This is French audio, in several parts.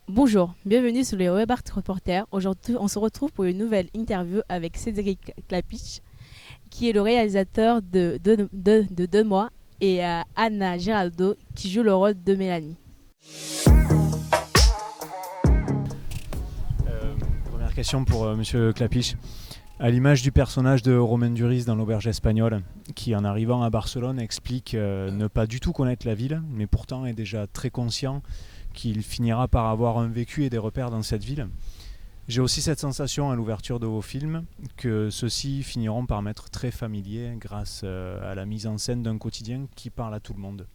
Bonjour, bienvenue sur le Web Art Reporter. Aujourd'hui, on se retrouve pour une nouvelle interview avec Cédric Clapiche, qui est le réalisateur de Deux mois, et Anna Giraldo, qui joue le rôle de Mélanie. Première question pour Monsieur Clapiche. À l'image du personnage de Romain Duris dans l'Auberge espagnole, qui en arrivant à Barcelone explique ne pas du tout connaître la ville, mais pourtant est déjà très conscient qu'il finira par avoir un vécu et des repères dans cette ville. J'ai aussi cette sensation à l'ouverture de vos films que ceux-ci finiront par m'être très familiers grâce à la mise en scène d'un quotidien qui parle à tout le monde.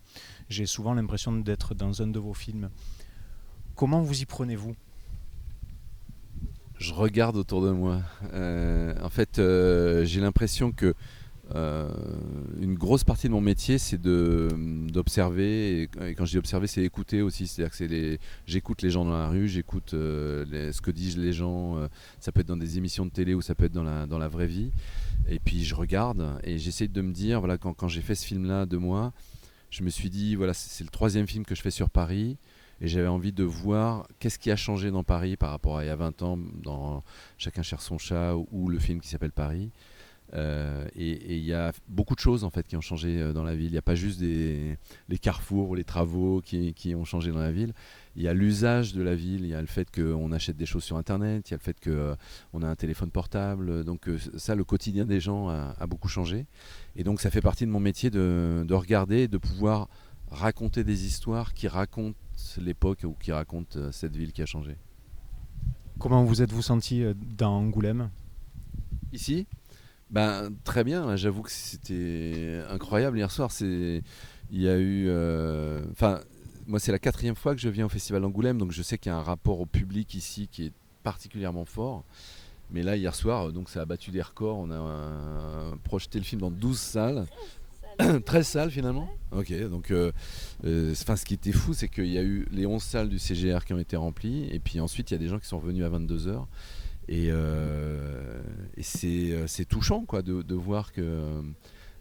J'ai souvent l'impression d'être dans un de vos films. Comment vous y prenez-vous ? Je regarde autour de moi. J'ai l'impression que une grosse partie de mon métier, c'est d'observer. Et quand je dis observer, c'est écouter aussi. C'est-à-dire que j'écoute les gens dans la rue, j'écoute ce que disent les gens. Ça peut être dans des émissions de télé ou ça peut être dans la vraie vie. Et puis je regarde et j'essaie de me dire, voilà, quand j'ai fait ce film-là de moi, je me suis dit, voilà, c'est le 3e film que je fais sur Paris. Et j'avais envie de voir qu'est-ce qui a changé dans Paris par rapport à il y a 20 ans, dans Chacun cherche son chat ou le film qui s'appelle Paris. Et il y a beaucoup de choses en fait qui ont changé dans la ville. Il n'y a pas juste les carrefours ou les travaux qui ont changé dans la ville. Il y a l'usage de la ville, il y a le fait qu'on achète des choses sur Internet, il y a le fait qu'on a un téléphone portable. Donc ça, le quotidien des gens a beaucoup changé. Et donc ça fait partie de mon métier de regarder et de pouvoir raconter des histoires qui racontent l'époque ou qui racontent cette ville qui a changé. Comment vous êtes-vous senti dans Angoulême ? Ici ? Très bien, j'avoue que c'était incroyable hier soir. Il y a eu... moi c'est la 4e fois que je viens au Festival d'Angoulême, donc je sais qu'il y a un rapport au public ici qui est particulièrement fort. Mais là hier soir, donc ça a battu des records. On a projeté le film dans 12 salles. 13 salles finalement. Ok, donc ce qui était fou, c'est qu'il y a eu les 11 salles du CGR qui ont été remplies, et puis ensuite il y a des gens qui sont revenus à 22h. Et c'est touchant quoi, de voir que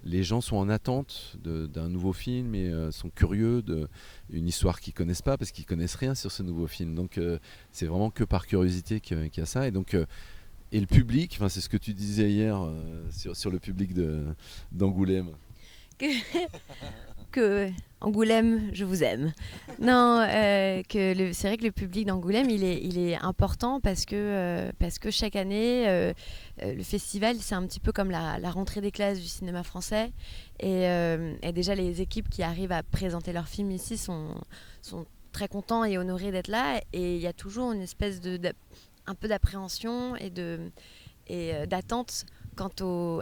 les gens sont en attente d'un nouveau film et sont curieux d'une histoire qu'ils ne connaissent pas parce qu'ils ne connaissent rien sur ce nouveau film. Donc c'est vraiment que par curiosité qu'il y a ça. Et donc et le public, c'est ce que tu disais hier sur le public d'Angoulême. Que Angoulême, je vous aime. Non, c'est vrai que le public d'Angoulême, il est important parce que chaque année, le festival, c'est un petit peu comme la rentrée des classes du cinéma français. Et déjà, les équipes qui arrivent à présenter leurs films ici sont très contents et honorés d'être là. Et il y a toujours une espèce un peu d'appréhension et d'attente quant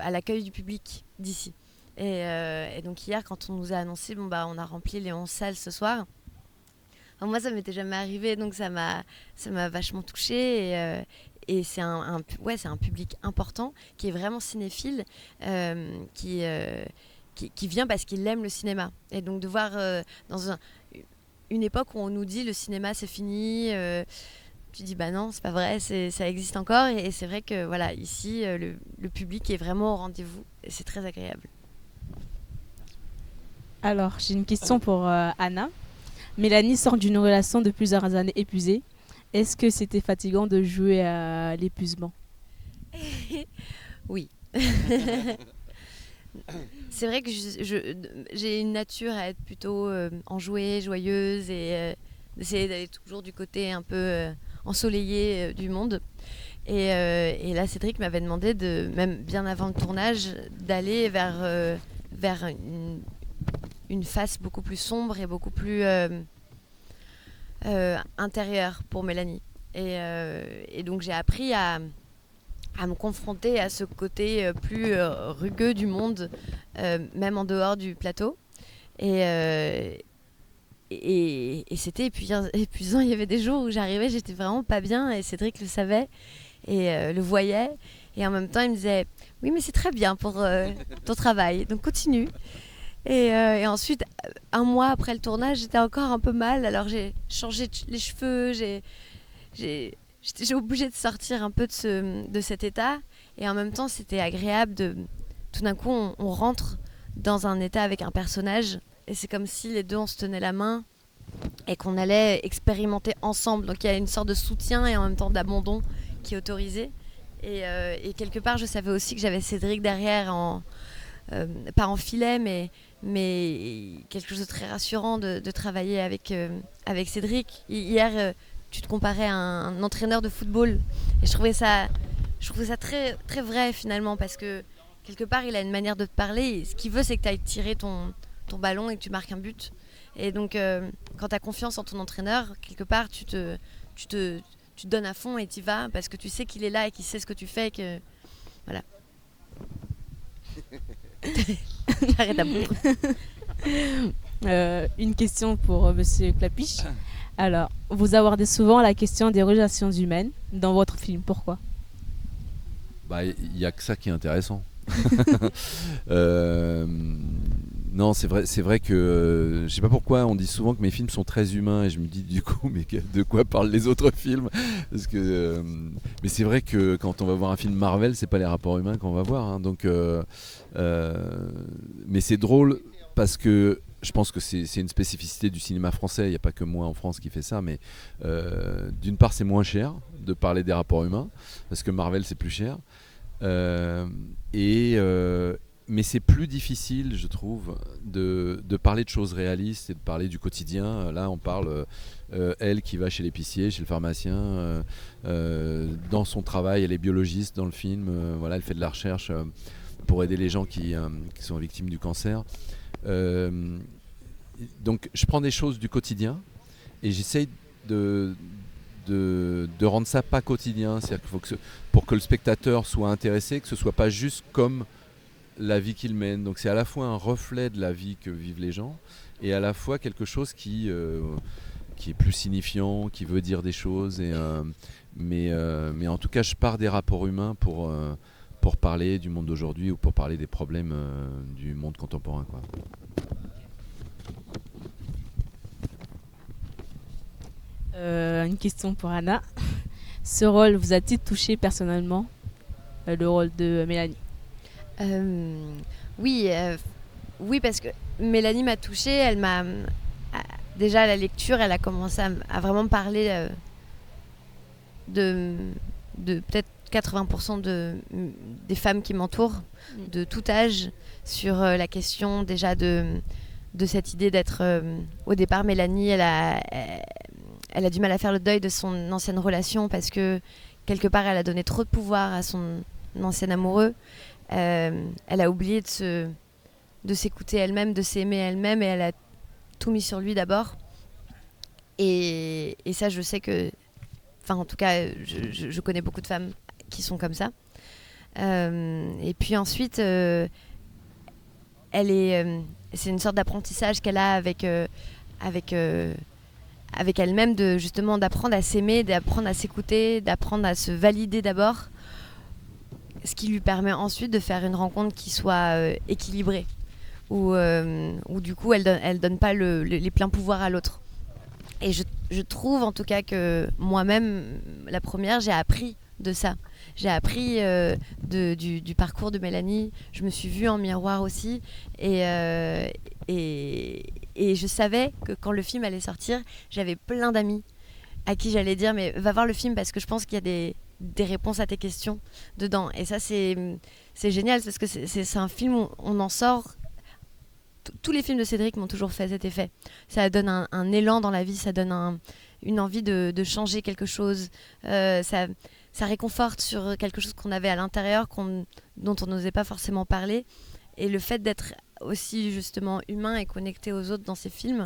à l'accueil du public d'ici. Et donc hier, quand on nous a annoncé, on a rempli les 11 salles ce soir. Alors moi, ça m'était jamais arrivé, donc ça m'a vachement touchée. Et c'est un public important qui est vraiment cinéphile, qui vient parce qu'il aime le cinéma. Et donc de voir dans une époque où on nous dit le cinéma c'est fini, tu dis non, c'est pas vrai, ça existe encore. Et c'est vrai que voilà, ici, le public est vraiment au rendez-vous et c'est très agréable. Alors, j'ai une question pour Anna. Mélanie sort d'une relation de plusieurs années épuisée. Est-ce que c'était fatigant de jouer à l'épuisement ? Oui. C'est vrai que j'ai une nature à être plutôt enjouée, joyeuse et d'essayer d'aller toujours du côté un peu ensoleillé du monde. Et là, Cédric m'avait demandé, même bien avant le tournage, d'aller vers une face beaucoup plus sombre et beaucoup plus intérieure pour Mélanie. Et donc j'ai appris à me confronter à ce côté plus rugueux du monde, même en dehors du plateau. Et c'était épuisant. Il y avait des jours où j'arrivais, j'étais vraiment pas bien et Cédric le savait et le voyait. Et en même temps, il me disait « Oui, mais c'est très bien pour ton travail, donc continue ». Et ensuite, un mois après le tournage, j'étais encore un peu mal. Alors j'ai changé les cheveux, j'étais obligée de sortir un peu de cet état. Et en même temps, c'était agréable tout d'un coup, on rentre dans un état avec un personnage. Et c'est comme si les deux, on se tenait la main. et qu'on allait expérimenter ensemble. Donc il y a une sorte de soutien et en même temps d'abandon qui est autorisé. Et quelque part, je savais aussi que j'avais Cédric derrière, pas en filet, mais quelque chose de très rassurant de travailler avec Cédric. Hier, tu te comparais à un entraîneur de football, et je trouvais ça très, très vrai finalement, parce que quelque part, il a une manière de te parler. Et ce qu'il veut, c'est que tu ailles tirer ton ballon et que tu marques un but. Et donc, quand tu as confiance en ton entraîneur, quelque part, tu te donnes à fond et tu y vas parce que tu sais qu'il est là et qu'il sait ce que tu fais. Que... Voilà. J'arrête à bout. Une question pour Monsieur Clapiche. Alors, vous abordez souvent la question des relations humaines dans votre film. Pourquoi ? Il n'y a que ça qui est intéressant. Non, c'est vrai que je sais pas pourquoi on dit souvent que mes films sont très humains, et je me dis du coup, mais de quoi parlent les autres films ? Parce que, mais c'est vrai que quand on va voir un film Marvel, c'est pas les rapports humains qu'on va voir, hein. Donc, mais c'est drôle parce que je pense que c'est une spécificité du cinéma français. Il n'y a pas que moi en France qui fait ça, mais d'une part c'est moins cher de parler des rapports humains parce que Marvel c'est plus cher. Mais c'est plus difficile, je trouve, de parler de choses réalistes et de parler du quotidien. Là, on parle, elle qui va chez l'épicier, chez le pharmacien, dans son travail, elle est biologiste dans le film, voilà, elle fait de la recherche pour aider les gens qui sont victimes du cancer. Donc, je prends des choses du quotidien et j'essaye de rendre ça pas quotidien. C'est-à-dire qu'il faut pour que le spectateur soit intéressé, que ce soit pas juste comme la vie qu'il mène. Donc c'est à la fois un reflet de la vie que vivent les gens et à la fois quelque chose qui est plus signifiant, qui veut dire des choses. Mais en tout cas, je pars des rapports humains pour parler du monde d'aujourd'hui ou pour parler des problèmes du monde contemporain, quoi. Une question pour Anna. Ce rôle vous a-t-il touché personnellement, le rôle de Mélanie ? Oui, parce que Mélanie m'a touchée. Elle m'a déjà à la lecture, elle a commencé à vraiment parler de peut-être 80% des femmes qui m'entourent, de tout âge, sur la question déjà de cette idée d'être... au départ, Mélanie, elle a du mal à faire le deuil de son ancienne relation parce que quelque part, elle a donné trop de pouvoir à son ancien amoureux. Elle a oublié de s'écouter elle-même, de s'aimer elle-même, et elle a tout mis sur lui d'abord. Et ça, je sais que... Enfin, en tout cas, je connais beaucoup de femmes qui sont comme ça. Et puis ensuite, c'est une sorte d'apprentissage qu'elle a avec elle-même, justement d'apprendre à s'aimer, d'apprendre à s'écouter, d'apprendre à se valider d'abord, ce qui lui permet ensuite de faire une rencontre qui soit équilibrée, où du coup elle donne pas les pleins pouvoirs à l'autre. Et je trouve en tout cas que moi-même, la première, j'ai appris de ça. J'ai appris du parcours de Mélanie. Je me suis vue en miroir aussi. Et je savais que quand le film allait sortir, j'avais plein d'amis à qui j'allais dire mais va voir le film parce que je pense qu'il y a des réponses à tes questions dedans. Et ça, c'est génial parce que c'est un film où on en sort. Tous les films de Cédric m'ont toujours fait cet effet. Ça donne un élan dans la vie, ça donne une envie de changer quelque chose. Ça réconforte sur quelque chose qu'on avait à l'intérieur, dont on n'osait pas forcément parler. Et le fait d'être aussi justement humain et connecté aux autres dans ces films,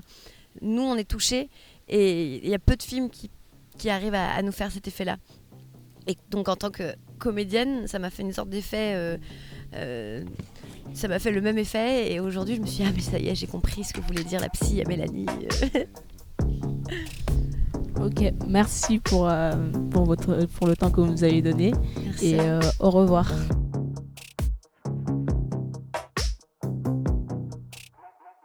nous on est touchés et il y a peu de films qui arrivent à nous faire cet effet-là. Et donc en tant que comédienne, ça m'a fait une sorte d'effet... ça m'a fait le même effet et aujourd'hui je me suis dit mais ça y est, j'ai compris ce que voulait dire la psy à Mélanie. Ok, merci pour le temps que vous nous avez donné. Merci. Et au revoir.